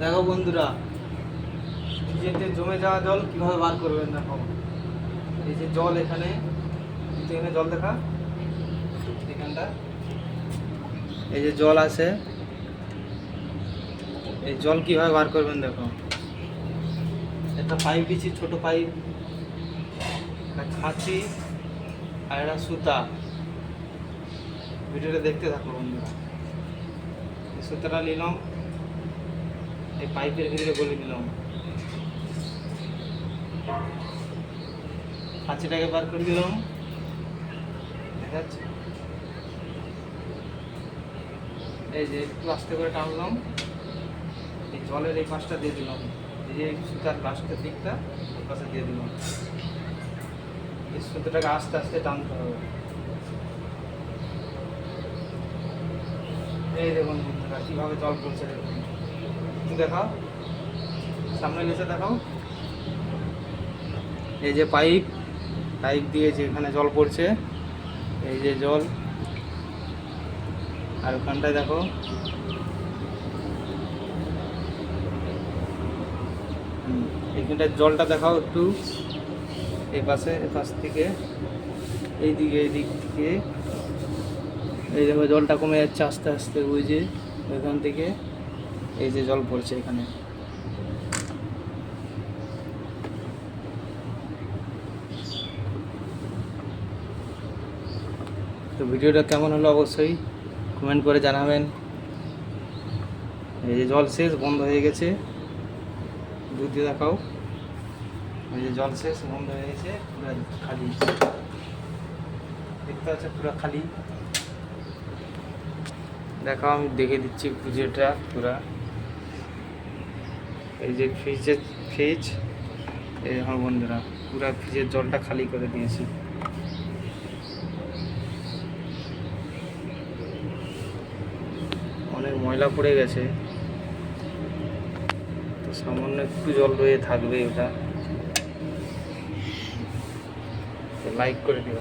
দেখো বন্ধুরা, ফ্রিজেতে জমে যাওয়া জল কিভাবে বার করবেন। দেখো এই যে জল, এখানে জল দেখা, এখানটা এই যে জল আছে, এই জল কিভাবে বার করবেন। দেখো একটা পাইপ দিচ্ছি, ছোট পাইপ, একটা খাঁচি আর একটা সুতা। ভিডিওটা দেখতে থাকো বন্ধুরা। এই সুতাটা নিলাম, এই পাইপের ভিতরে গলে নিলাম, খাঁচিটাকে বার করে দিলাম, দেখা যাচ্ছে। এই যে একটু আস্তে করে টানলাম, এই জলের এই পাশটা দিয়ে দিলাম, এই যে সুতার লাস্টের দিকটা এই পাশে দিয়ে দিলাম। এই সুতোটাকে আস্তে আস্তে টানতে হবে। এই দেখুন বন্ধুরা কীভাবে জল পড়ছে, দেখুন একটু দেখাও, সামনে নিচে দেখাও। এই যে পাইপ দিয়ে যেখানে জল পড়ছে, এই যে জল, আর ওখানটায় দেখো এইখানটায় জলটা দেখাও একটু, এই পাশ থেকে এই দিক থেকে এই দেখো জলটা কমে যাচ্ছে আস্তে আস্তে। ওই যে ওইখান থেকে এই যে জল পড়ছে এখানে। তো ভিডিওটা কেমন হলো অবশ্যই কমেন্ট করে জানাবেন। এই যে জল শেষ, বন্ধ হয়ে গেছে, দুধ দিয়ে দেখাও। এই যে জল শেষ, বন্ধ হয়ে গেছে, পুরো খালি দেখতে পাচ্ছ, পুরো খালি। দেখাও, আমি দেখে দিচ্ছি ভিডিওটা পুরা। এই যে ফ্রিজ, এই দেখো বন্ধুরা পুরা ফ্রিজের জলটা খালি করে দিয়েছি। অনেক ময়লা পড়ে গেছে, তো সামান্য একটু জল রয়ে থাকবে, ওটা লাইক করে দিও।